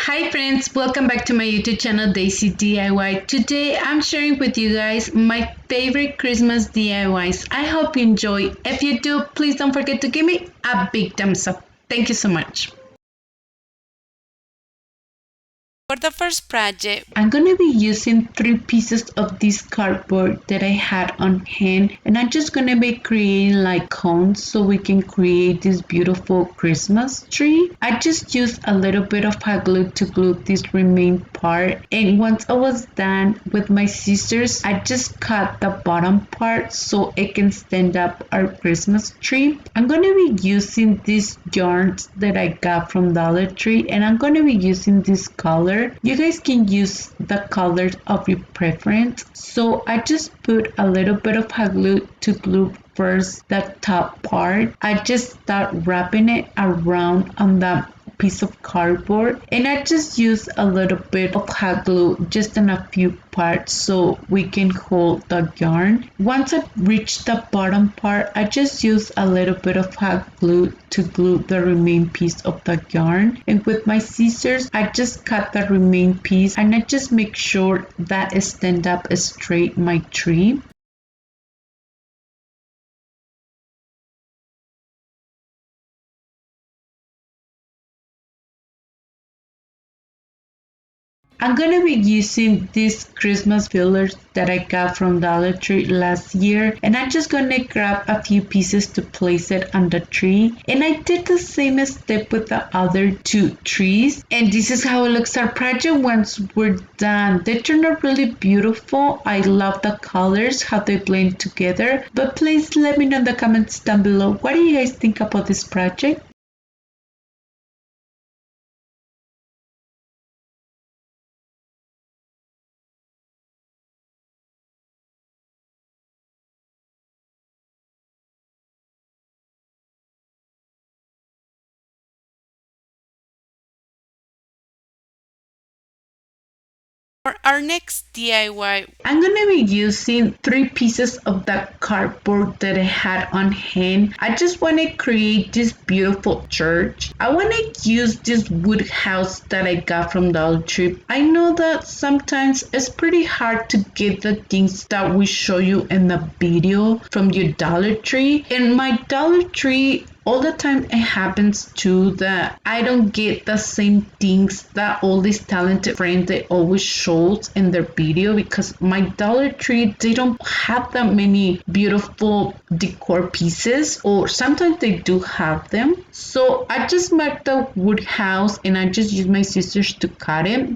Hi friends, welcome back to my YouTube channel Daysi DIY. Today I'm sharing with you guys my favorite Christmas DIYs. I hope you enjoy. If you do, please don't forget to give me a big thumbs up. Thank you so much. For the first project, I'm going to be using 3 pieces of this cardboard that I had on hand, and I'm just going to be creating like cones so we can create this beautiful Christmas tree. I just used a little bit of hot glue to glue this remaining part, and once I was done with my scissors, I just cut the bottom part so it can stand up our Christmas tree. I'm going to be using these yarns that I got from Dollar Tree, and I'm going to be using this color. You guys can use the colors of your preference. So I just put a little bit of hot glue to glue first the top part. I just start wrapping it around on the piece of cardboard, and I just use a little bit of hot glue just in a few parts so we can hold the yarn. Once I reach the bottom part, I just use a little bit of hot glue to glue the remaining piece of the yarn, and with my scissors I just cut the remaining piece, and I just make sure that it stand up straight my tree. I'm going to be using these Christmas fillers that I got from Dollar Tree last year, and I'm just going to grab a few pieces to place it on the tree. And I did the same step with the other 2 trees, and this is how it looks our project once we're done. They turned out really beautiful. I love the colors, how they blend together. But please let me know in the comments down below, what do you guys think about this project? For our next DIY, I'm going to be using 3 pieces of that cardboard that I had on hand. I just want to create this beautiful church. I want to use this wood house that I got from Dollar Tree. I know that sometimes it's pretty hard to get the things that we show you in the video from your Dollar Tree. In my Dollar Tree, all the time it happens too that I don't get the same things that all these talented friends they always shows in their video, because my Dollar Tree, they don't have that many beautiful decor pieces, or sometimes they do have them. So I just marked the wood house and I just use my scissors to cut it.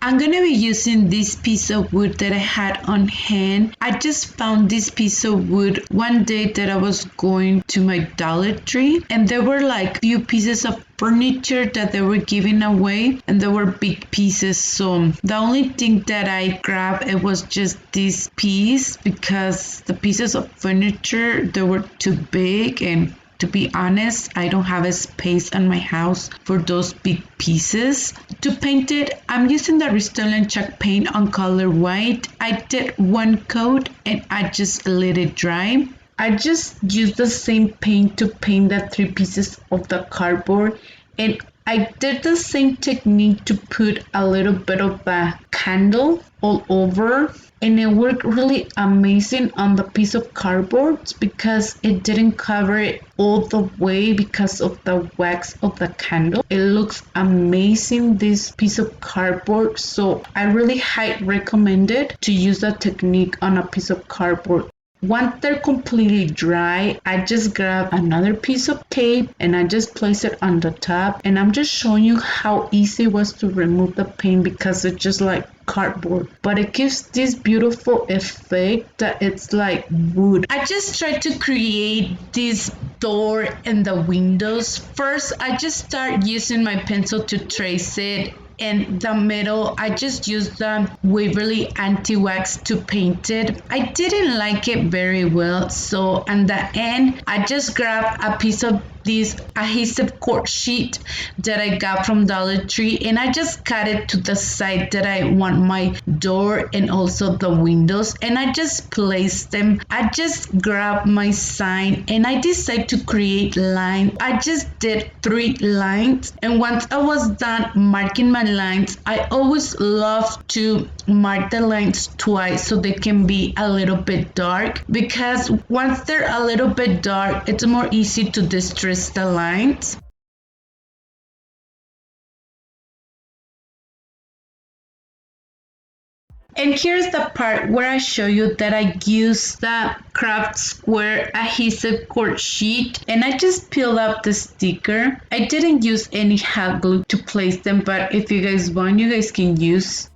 I'm going to be using this piece of wood that I had on hand. I just found this piece of wood one day that I was going to my Dollar Tree, and there were like few pieces of furniture that they were giving away, and there were big pieces. So the only thing that I grabbed, it was just this piece, because the pieces of furniture, they were too big, and to be honest, I don't have a space in my house for those big pieces. To paint it, I'm using the Restore Chalk paint on color white. I did 1 coat and I just let it dry. I just used the same paint to paint the 3 pieces of the cardboard, and I did the same technique to put a little bit of a candle all over, and it worked really amazing on the piece of cardboard because it didn't cover it all the way because of the wax of the candle. It looks amazing, this piece of cardboard, so I really highly recommend it to use that technique on a piece of cardboard. Once they're completely dry, I just grab another piece of tape and I just place it on the top, and I'm just showing you how easy it was to remove the paint because it's just like cardboard, but it gives this beautiful effect that it's like wood. I just tried to create this door and the windows. First, I just start using my pencil to trace it. In the middle, I just used the Waverly anti-wax to paint it. I didn't like it very well, so on the end, I just grabbed a piece of this adhesive cord sheet that I got from Dollar Tree, and I just cut it to the side that I want my door and also the windows, and I just placed them. I just grabbed my sign and I decided to create lines. I just did 3 lines, and once I was done marking my lines, I always love to mark the lines twice so they can be a little bit dark, because once they're a little bit dark, it's more easy to distress the lines. And here's the part where I show you that I use the craft square adhesive cord sheet, and I just peeled up the sticker. I didn't use any hot glue to place them, but if you guys want, you guys can use.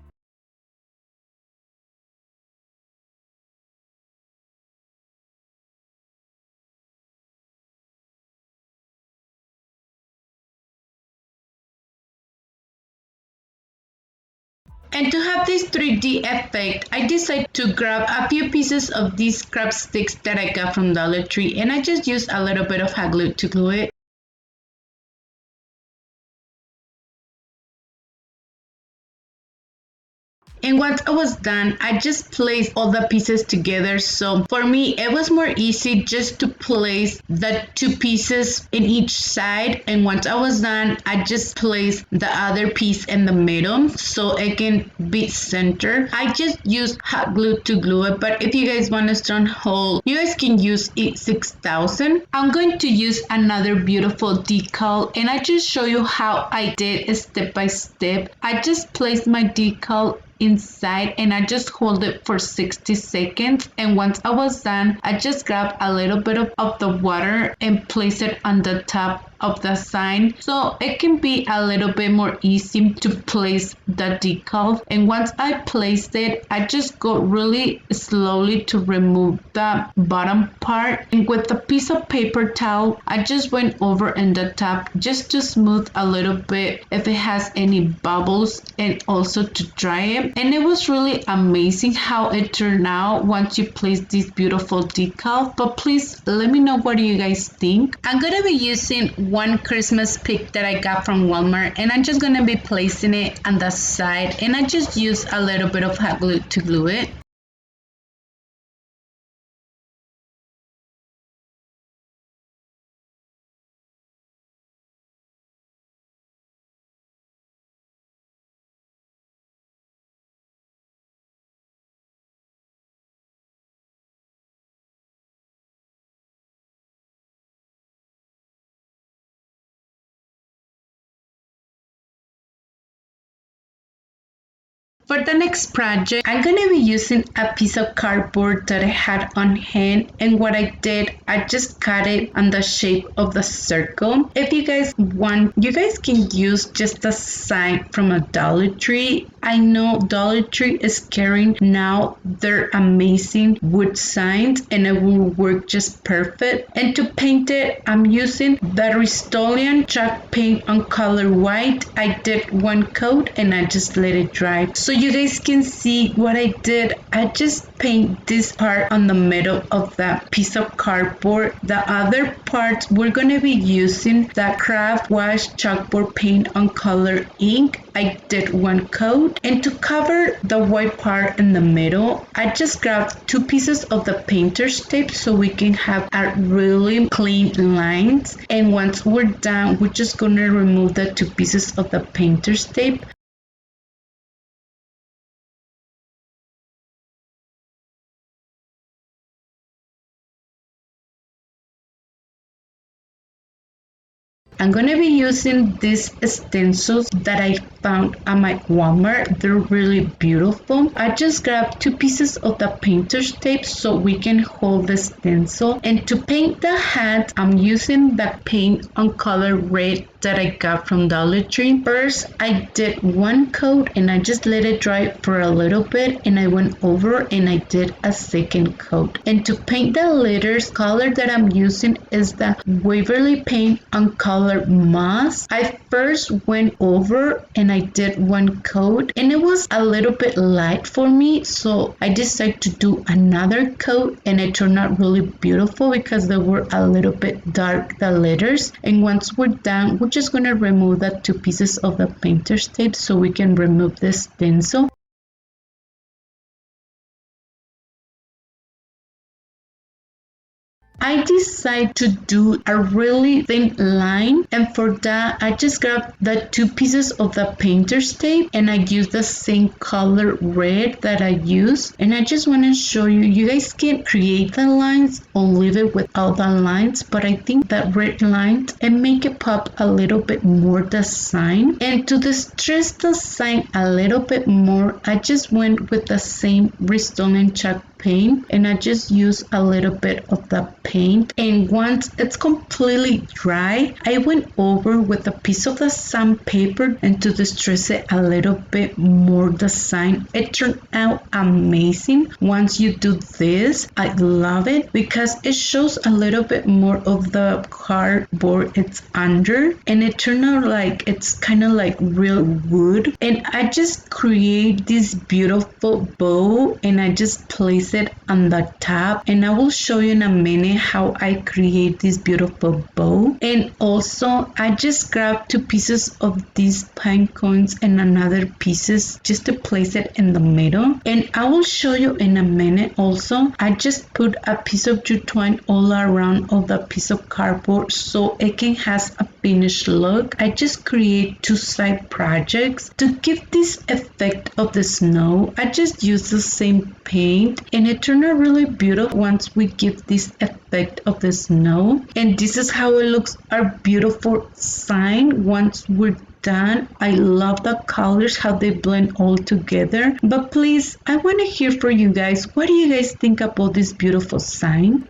And to have this 3D effect, I decided to grab a few pieces of these craft sticks that I got from Dollar Tree, and I just used a little bit of hot glue to glue it. And once I was done, I just placed all the pieces together. So for me, it was more easy just to place the 2 pieces in each side. And once I was done, I just placed the other piece in the middle so it can be centered. I just used hot glue to glue it, but if you guys want a strong hole, you guys can use E6000. I'm going to use another beautiful decal, and I just show you how I did step by step. I just placed my decal inside and I just hold it for 60 seconds, and once I was done, I just grabbed a little bit of the water and place it on the top of the sign so it can be a little bit more easy to place the decal. And once I placed it, I just go really slowly to remove the bottom part, and with a piece of paper towel I just went over in the top just to smooth a little bit if it has any bubbles, and also to dry it. And it was really amazing how it turned out once you place this beautiful decal. But please let me know, what do you guys think? I'm gonna be using one Christmas pick that I got from Walmart, and I'm just gonna be placing it on the side, and I just use a little bit of hot glue to glue it. For the next project, I'm going to be using a piece of cardboard that I had on hand, and what I did, I just cut it on the shape of the circle. If you guys want, you guys can use just a sign from a Dollar Tree. I know Dollar Tree is carrying now their amazing wood signs, and it will work just perfect. And to paint it, I'm using the Rust-Oleum chalk paint on color white. I did 1 coat and I just let it dry. So you guys can see what I did. I just paint this part on the middle of that piece of cardboard. The other parts, we're going to be using the craft wash chalkboard paint on color ink. I did 1 coat, and to cover the white part in the middle, I just grabbed 2 pieces of the painter's tape so we can have a really clean lines. And once we're done, we're just going to remove the 2 pieces of the painter's tape. I'm going to be using these stencils that I found at my Walmart. They're really beautiful. I just grabbed 2 pieces of the painter's tape so we can hold the stencil. And to paint the hat, I'm using the paint on color red that I got from Dollar Tree. First, I did 1 coat and I just let it dry for a little bit, and I went over and I did a 2nd coat. And to paint the letters, color that I'm using is the Waverly paint on color moss. I first went over and I did 1 coat, and it was a little bit light for me, so I decided to do another coat, and it turned out really beautiful because they were a little bit dark, the letters. And once we're done, we're just going to remove the 2 pieces of the painter's tape so we can remove the stencil. I decided to do a really thin line, and for that I just grabbed the two pieces of the painter's tape and I used the same color red that I used, and I just want to show you, you guys can create the lines or leave it without the lines, but I think that red lines and make it pop a little bit more the sign. And to distress the sign a little bit more, I just went with the same Bristol and chalk paint, and I just use a little bit of the paint, and once it's completely dry I went over with a piece of the sandpaper and to distress it a little bit more the sign. It turned out amazing. Once you do this, I love it because it shows a little bit more of the cardboard it's under, and it turned out like it's kind of like real wood. And I just create this beautiful bow and I just place it on the top, and I will show you in a minute how I create this beautiful bow. And also I just grabbed two pieces of these pine cones and another pieces just to place it in the middle, and I will show you in a minute. Also I just put a piece of jute twine all around of the piece of cardboard so it can has a finished look. I just create two side projects to give this effect of the snow. I just use the same paint and it turned out really beautiful once we give this effect of the snow. And this is how it looks, our beautiful sign once we're done. I love the colors, how they blend all together. But please, I want to hear from you guys. What do you guys think about this beautiful sign?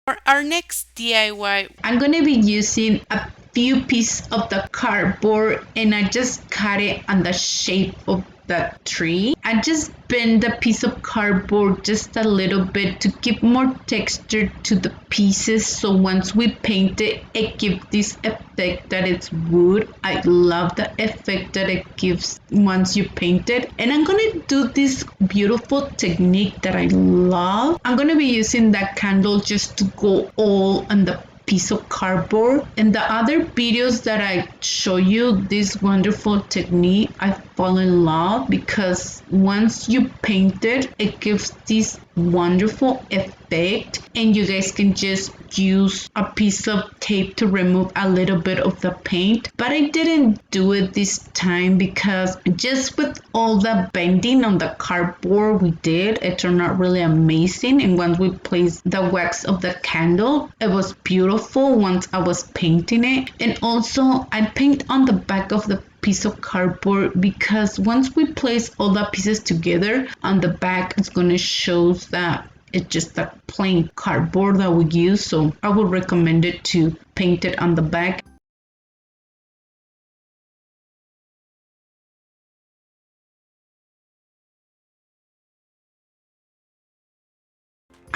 For our next DIY, I'm gonna be using a few pieces of the cardboard and I just cut it on the shape of the tree. I just bend the piece of cardboard just a little bit to give more texture to the pieces, so once we paint it, it gives this effect that it's wood. I love the effect that it gives once you paint it. And I'm gonna do this beautiful technique that I love. I'm gonna be using that candle just to go all on the piece of cardboard. In the other videos that I show you this wonderful technique, I fall in love because once you paint it, it gives this wonderful effect, and you guys can just use a piece of tape to remove a little bit of the paint. But I didn't do it this time because just with all the bending on the cardboard we did, it turned out really amazing. And once we placed the wax of the candle, it was beautiful once I was painting it. And also I paint on the back of the piece of cardboard because once we place all the pieces together on the back, it's going to show that it's just a plain cardboard that we use. So I would recommend it to paint it on the back.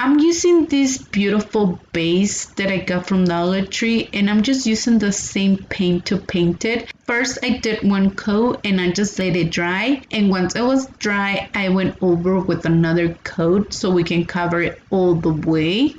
I'm using this beautiful base that I got from Dollar Tree, and I'm just using the same paint to paint it. First I did one coat and I just let it dry, and once it was dry I went over with another coat so we can cover it all the way.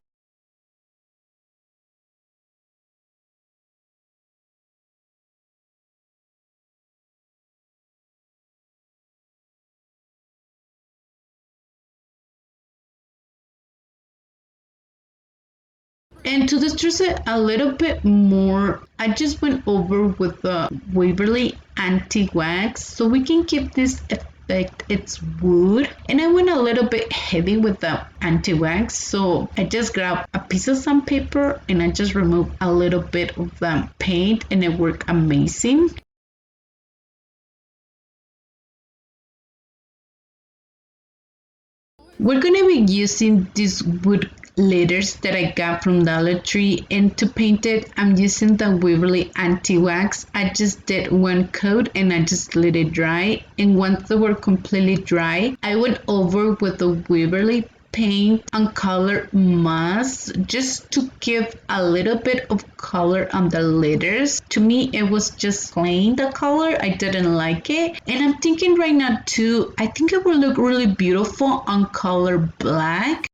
And to distress it a little bit more, I just went over with the Waverly anti-wax so we can keep this effect. It's wood, and I went a little bit heavy with the anti-wax, so I just grabbed a piece of sandpaper and I just removed a little bit of the paint, and it worked amazing. We're gonna be using these wood letters that I got from Dollar Tree, and to paint it I'm using the Waverly anti-wax. I just did one coat and I just let it dry, and once they were completely dry I went over with the Waverly paint on color moss just to give a little bit of color on the letters. To me, it was just plain the color. I didn't like it. And I'm thinking right now too, I think it will look really beautiful on color black.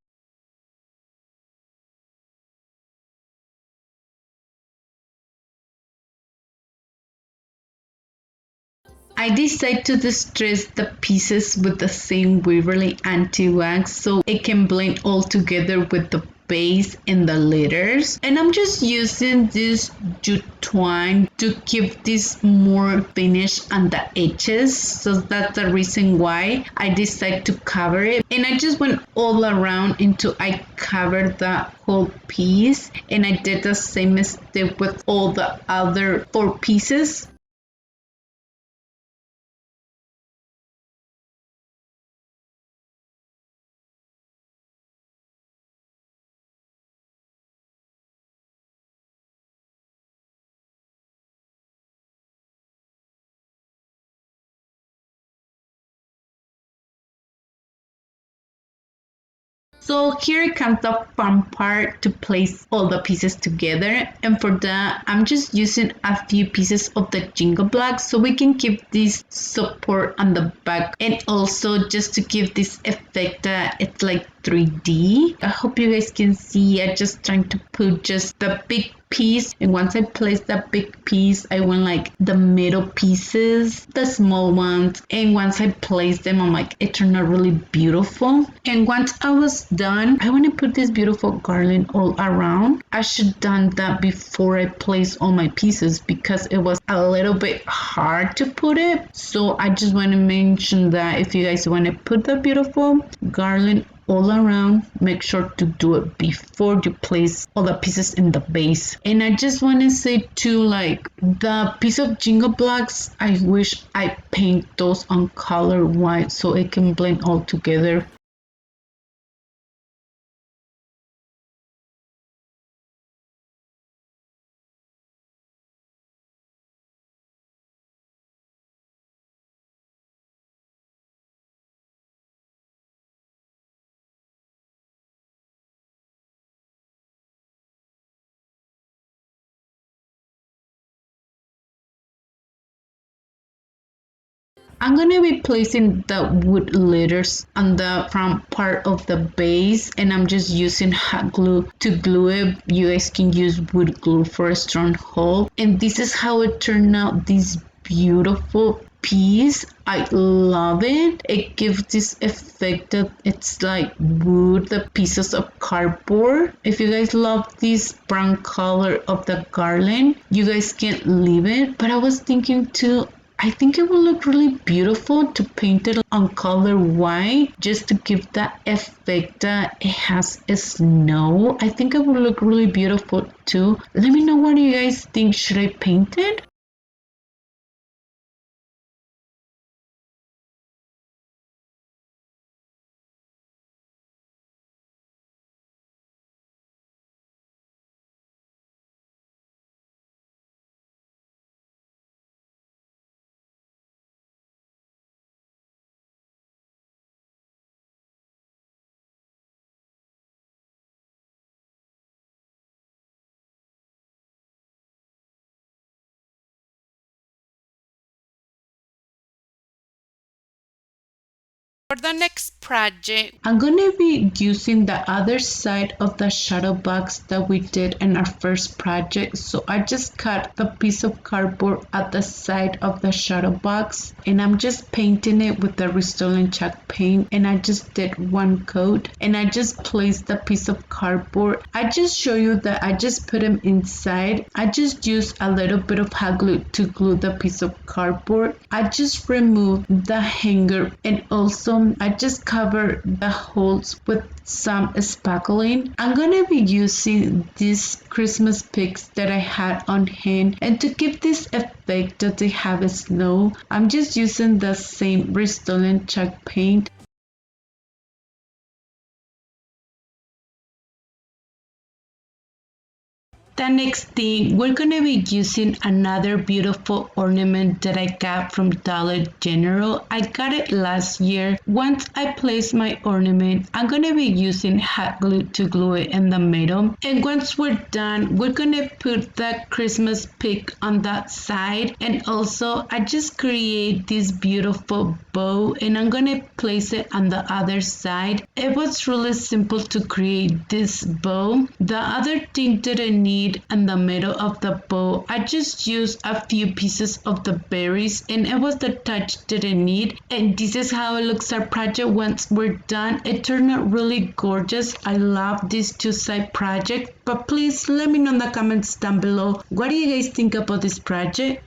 I decided to distress the pieces with the same Waverly anti-wax so it can blend all together with the base and the letters. And I'm just using this Jute twine to give this more finish on the edges. So that's the reason why I decided to cover it. And I just went all around until I covered the whole piece. And I did the same step with all the other 4 pieces. So here comes the fun part to place all the pieces together, and for that I'm just using a few pieces of the jingle blocks so we can give this support on the back, and also just to give this effect that it's like 3D. I hope you guys can see. I just trying to put just the big piece, and once I place that big piece I want like the middle pieces, the small ones, and once I place them I'm like it turned out really beautiful. And once I was done, I want to put this beautiful garland all around. I should done that before I place all my pieces because it was a little bit hard to put it. So I just want to mention that if you guys want to put the beautiful garland all around, make sure to do it before you place all the pieces in the base. And I just want to say too, like the piece of jingle blocks, I wish I paint those on color white so it can blend all together. I'm gonna be placing the wood letters on the front part of the base, and I'm just using hot glue to glue it. You guys can use wood glue for a strong hold. And this is how it turned out, this beautiful piece. I love it. It gives this effect that it's like wood, the pieces of cardboard. If you guys love this brown color of the garland, you guys can leave it. But I was thinking too, I think it will look really beautiful to paint it on color white just to give that effect that it has a snow. I think it will look really beautiful too. Let me know what you guys think. Should I paint it? For the next project, I'm gonna be using the other side of the shadow box that we did in our first project. So I just cut the piece of cardboard at the side of the shadow box, and I'm just painting it with the Rust-Oleum chalk paint, and I just did one coat, and I just placed the piece of cardboard. I just show you that I just put them inside. I just used a little bit of hot glue to glue the piece of cardboard. I just removed the hanger, and also I just covered the holes with some spackling. I'm gonna be using these Christmas pigs that I had on hand, and to give this effect that they have a snow, I'm just using the same Rust-Oleum chalk paint. The next thing, we're going to be using another beautiful ornament that I got from Dollar General. I got it last year. Once I place my ornament, I'm going to be using hot glue to glue it in the middle. And once we're done, we're going to put the Christmas pig on that side. And also, I just create this beautiful bow and I'm going to place it on the other side. It was really simple to create this bow. The other thing that I need in the middle of the bow, I just used a few pieces of the berries and it was the touch that I need. And this is how it looks our project once we're done. It turned out really gorgeous. I love this two-side project, but please let me know in the comments down below, what do you guys think about this project?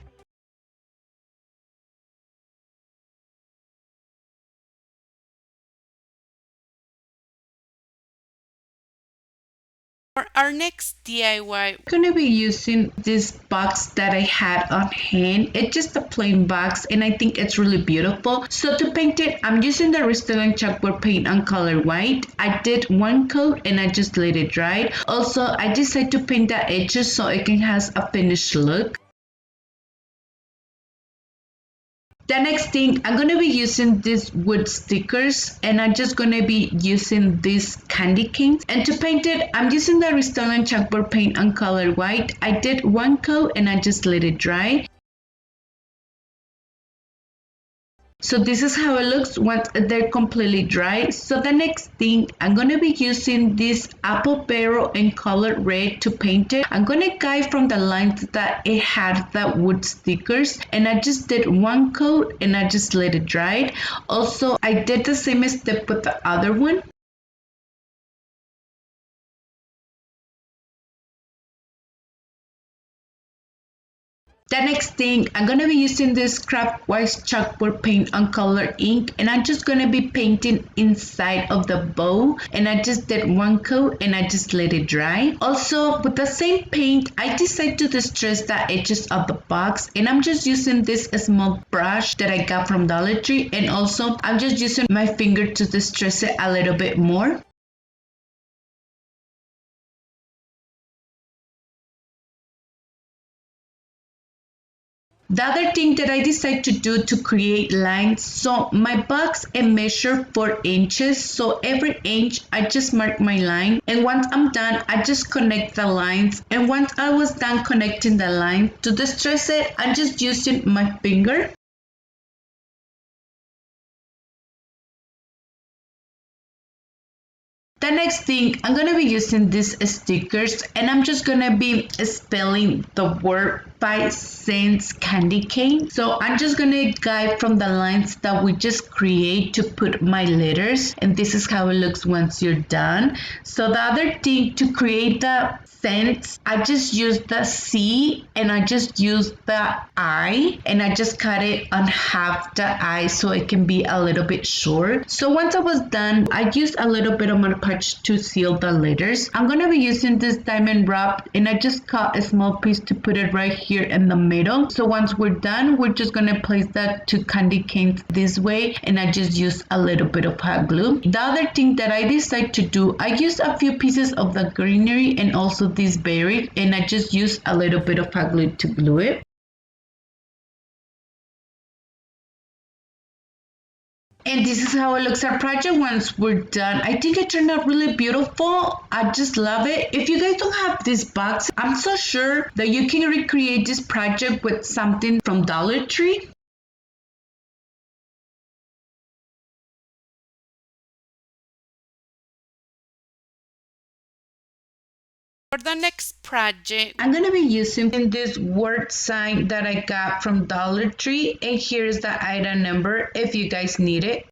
For our next DIY, I'm gonna be using this box that I had on hand. It's just a plain box and I think it's really beautiful. So to paint it, I'm using the Restylane chalkboard paint on color white. I did one coat and I just let it dry. Also, I decided to paint the edges so it can has a finished look. The next thing, I'm going to be using these wood stickers and I'm just going to be using these candy canes. And to paint it, I'm using the Restylane chalkboard paint on color white. I did one coat and I just let it dry. So this is how it looks once they're completely dry. So the next thing, I'm going to be using this apple barrel in color red to paint it. I'm going to guide from the lines that it had the wood stickers and I just did one coat and I just let it dry. Also, I did the same step with the other one. The next thing, I'm going to be using this Craftwise chalkboard paint on color ink and I'm just going to be painting inside of the bow and I just did one coat and I just let it dry. Also, with the same paint, I decided to distress the edges of the box and I'm just using this small brush that I got from Dollar Tree and also I'm just using my finger to distress it a little bit more. The other thing that I decided to do to create lines, so my box it measure 4 inches, so every inch I just mark my line and once I'm done I just connect the lines and once I was done connecting the line, to distress it I'm just using my finger. The next thing, I'm going to be using these stickers and I'm just going to be spelling the word 5 cents candy cane. So I'm just going to guide from the lines that we just create to put my letters and this is how it looks once you're done. So the other thing, to create the cents, I just used the C and I just used the I and I just cut it on half the I so it can be a little bit short. So once I was done, I used a little bit of my Podge to seal the letters. I'm going to be using this diamond wrap and I just cut a small piece to put it right here in the middle. So once we're done, we're just going to place that 2 candy canes this way and I just used a little bit of hot glue. The other thing that I decided to do, I used a few pieces of the greenery and also this berry and I just used a little bit of hot glue to glue it. And this is how it looks our project once we're done. I think it turned out really beautiful. I just love it. If you guys don't have this box, I'm so sure that you can recreate this project with something from Dollar Tree. for the next project, I'm going to be using this word sign that I got from Dollar Tree and here's the item number if you guys need it.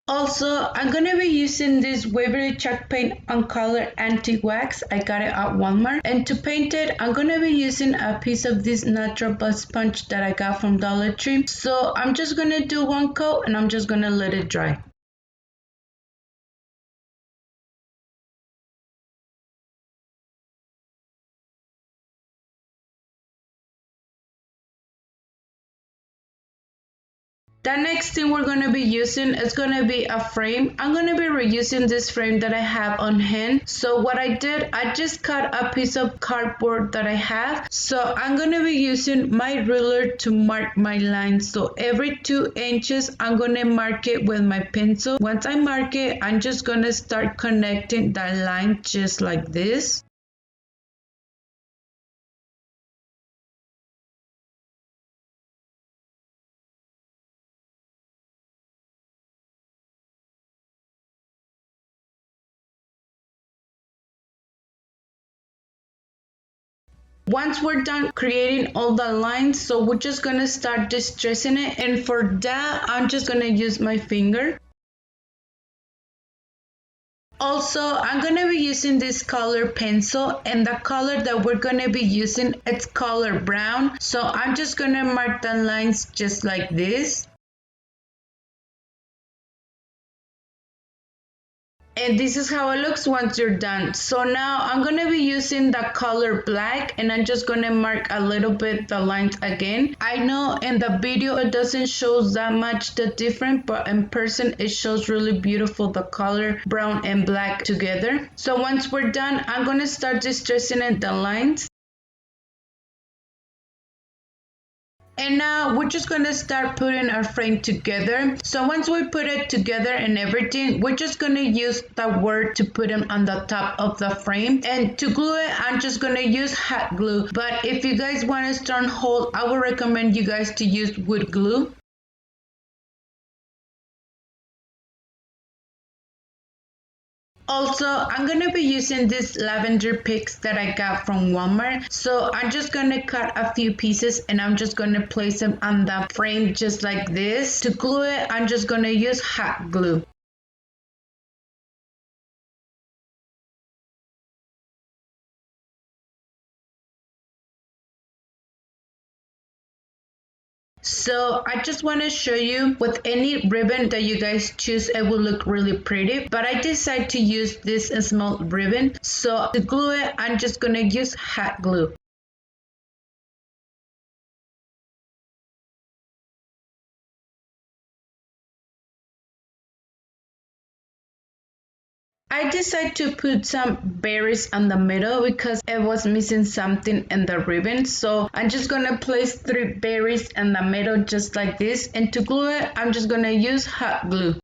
Also, I'm going to be using this Waverly chalk paint on color antique wax. I got it at Walmart. And to paint it, I'm going to be using a piece of this natural bud sponge that I got from Dollar Tree. So I'm just going to do one coat and I'm just going to let it dry. The next thing we're going to be using is going to be a frame. I'm going to be reusing this frame that I have on hand. So what I did, I just cut a piece of cardboard that I have. So I'm going to be using my ruler to mark my lines. So every 2 inches, I'm going to mark it with my pencil. Once I mark it, I'm just going to start connecting that line just like this. Once we're done creating all the lines, so we're just gonna start distressing it, and for that I'm just gonna use my finger. Also, I'm gonna be using this color pencil, and the color that we're gonna be using, it's color brown. So I'm just gonna mark the lines just like this. And this is how it looks once you're done. So now I'm going to be using the color black, and I'm just going to mark a little bit the lines again. I know in the video it doesn't show that much the difference, but in person it shows really beautiful, the color brown and black together. So once we're done, I'm going to start distressing it, the lines. And now we're just going to start putting our frame together. So once we put it together and everything, we're just going to use the word to put them on the top of the frame. And to glue it, I'm just going to use hot glue. But if you guys want a strong hold, I would recommend you guys to use wood glue. Also, I'm going to be using these lavender picks that I got from Walmart. So I'm just going to cut a few pieces, and I'm just going to place them on the frame just like this. To glue it, I'm just going to use hot glue. So I just want to show you, with any ribbon that you guys choose, it will look really pretty, but I decided to use this small ribbon. So to glue it, I'm just going to use hot glue. I decided to put some berries on the middle because it was missing something in the ribbon. So I'm just going to place 3 berries in the middle just like this. And to glue it, I'm just going to use hot glue.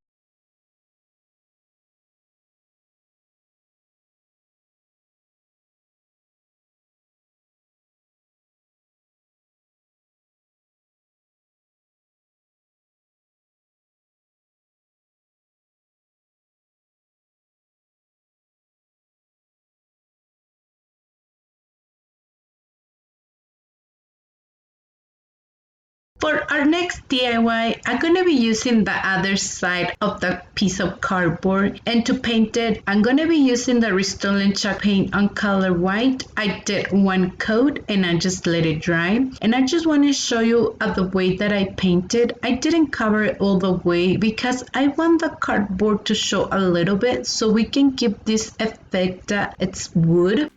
For our next DIY, I'm going to be using the other side of the piece of cardboard, and to paint it, I'm going to be using the Restore chalk paint on color white. I did 1 coat and I just let it dry, and I just want to show you the way that I painted. I didn't cover it all the way because I want the cardboard to show a little bit so we can give this effect that it's wood.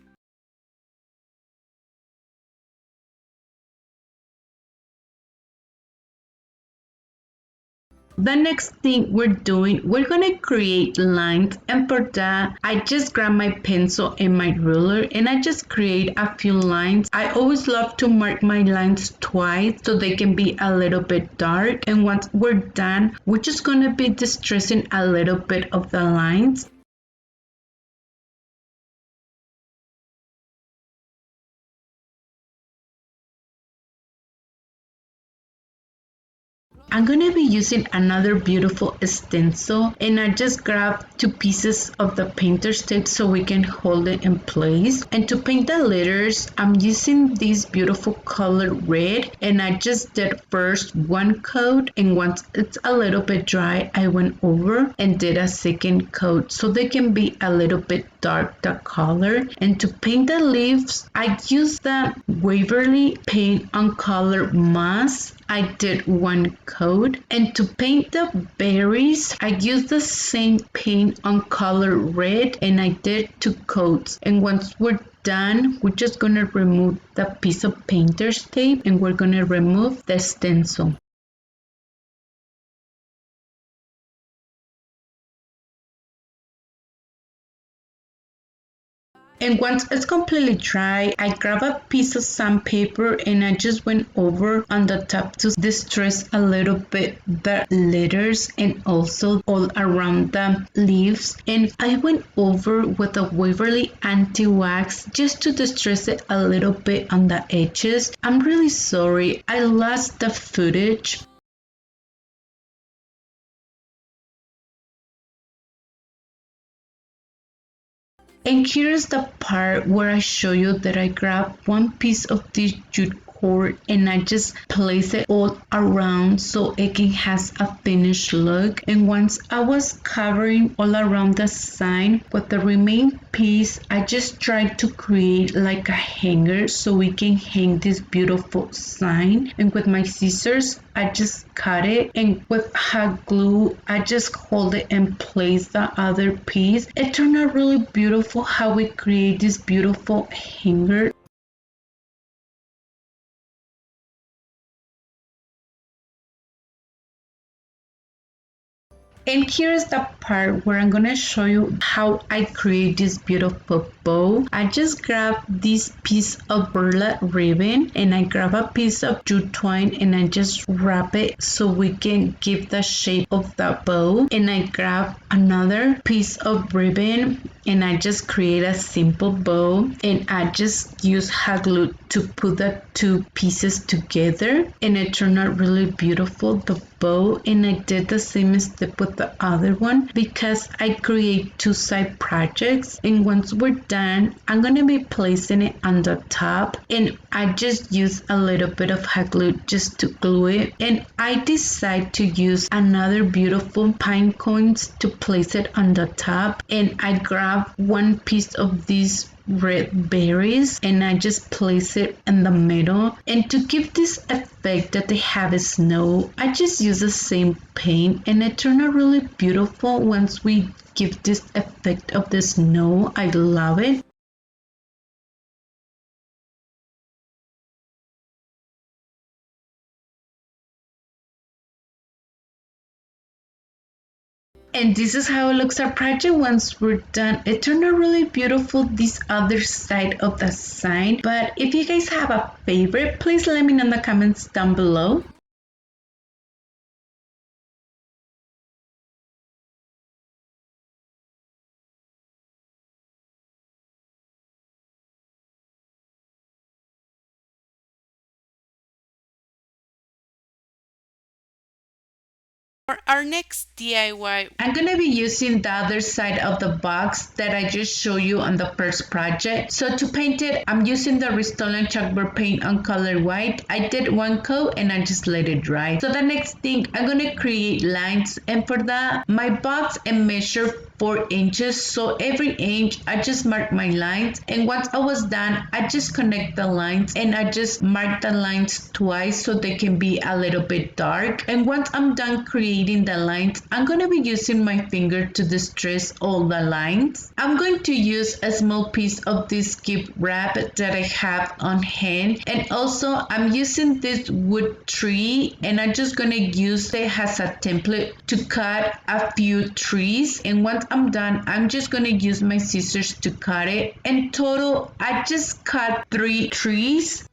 The next thing we're doing, we're going to create lines, and for that I just grab my pencil and my ruler and I just create a few lines. I always love to mark my lines twice so they can be a little bit dark, and once we're done, we're just going to be distressing a little bit of the lines. I'm going to be using another beautiful stencil, and I just grabbed 2 pieces of the painter's tape so we can hold it in place. And to paint the letters, I'm using this beautiful color red, and I just did first 1 coat, and once it's a little bit dry, I went over and did a second coat so they can be a little bit dark, the color. And to paint the leaves, I used the Waverly paint on color moss. I did 1 coat, and to paint the berries, I used the same paint on color red, and I did 2 coats. And once we're done, we're just gonna remove the piece of painter's tape, and we're gonna remove the stencil. And once it's completely dry, I grab a piece of sandpaper and I just went over on the top to distress a little bit the letters and also all around the leaves. And I went over with a Waverly anti-wax just to distress it a little bit on the edges. I'm really sorry, I lost the footage. And here's the part where I show you that I grab one piece of this jute cord and I just place it all around so it can has a finished look. And once I was covering all around the sign with the remaining piece, I just tried to create like a hanger so we can hang this beautiful sign. And with my scissors, I just cut it, and with hot glue, I just hold it and place the other piece. It turned out really beautiful how we create this beautiful hanger. And here's the part where I'm gonna show you how I create this beautiful bow. I just grab this piece of burlap ribbon and I grab a piece of jute twine and I just wrap it so we can give the shape of the bow. And I grab another piece of ribbon and I just create a simple bow, and I just use hot glue to put the two pieces together, and it turned out really beautiful, the bow. And I did the same step with the other one because I create two side projects, and once we're done I'm gonna be placing it on the top, and I just use a little bit of hot glue just to glue it. And I decide to use another beautiful pine cones to place it on the top, and I grab one piece of these red berries and I just place it in the middle. And to give this effect that they have is snow, I just use the same paint, and it turned out really beautiful once we give this effect of the snow. I love it. And this is how it looks our project once we're done. It turned out really beautiful, this other side of the sign. But if you guys have a favorite, please let me know in the comments down below. For our next DIY, I'm gonna be using the other side of the box that I just showed you on the first project. So to paint it, I'm using the Restore chalkboard paint on color white. I did one coat and I just let it dry. So the next thing, I'm gonna create lines, and for that, my box and measure 4 inches. So every inch, I just mark my lines, and once I was done, I just connect the lines and I just mark the lines twice so they can be a little bit dark. And once I'm done creating the lines, I'm going to be using my finger to distress all the lines. I'm going to use a small piece of this gift wrap that I have on hand, and also I'm using this wood tree, and I'm just going to use it as a template to cut a few trees. And once I'm done, I'm just going to use my scissors to cut it. In total, I just cut 3 trees.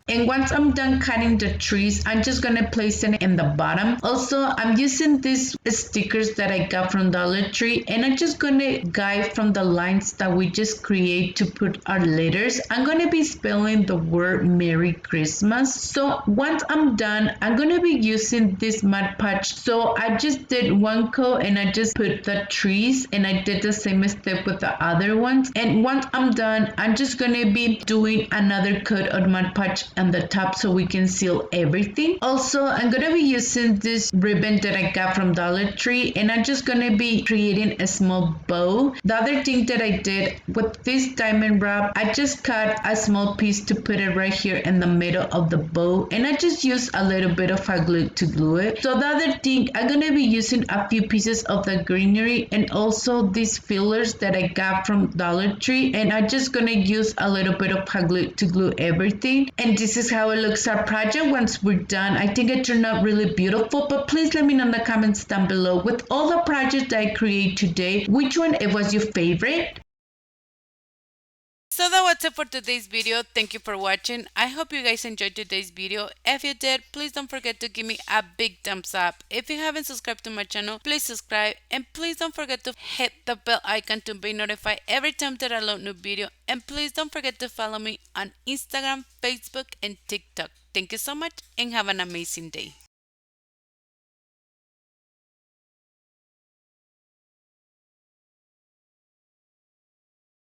And once I'm done cutting the trees, I'm just gonna place it in the bottom. Also, I'm using these stickers that I got from Dollar Tree, and I'm just gonna guide from the lines that we just create to put our letters. I'm gonna be spelling the word Merry Christmas. So once I'm done, I'm gonna be using this Mod Podge. So I just did one coat and I just put the trees, and I did the same step with the other ones. And once I'm done, I'm just gonna be doing another coat of Mod Podge on the top so we can seal everything. Also, I'm gonna be using this ribbon that I got from Dollar Tree, and I'm just gonna be creating a small bow. The other thing that I did with this diamond wrap, I just cut a small piece to put it right here in the middle of the bow, and I just used a little bit of hot glue to glue it. So the other thing, I'm gonna be using a few pieces of the greenery and also these fillers that I got from Dollar Tree, and I'm just gonna use a little bit of hot glue to glue everything. And this is how it looks our project once we're done. I think it turned out really beautiful, but please let me know in the comments down below, with all the projects that I create today, which one it was your favorite? So that was it for today's video. Thank you for watching. I hope you guys enjoyed today's video. If you did, please don't forget to give me a big thumbs up. If you haven't subscribed to my channel, please subscribe, and please don't forget to hit the bell icon to be notified every time that I load new video. And please don't forget to follow me on Instagram, Facebook, and TikTok. Thank you so much and have an amazing day.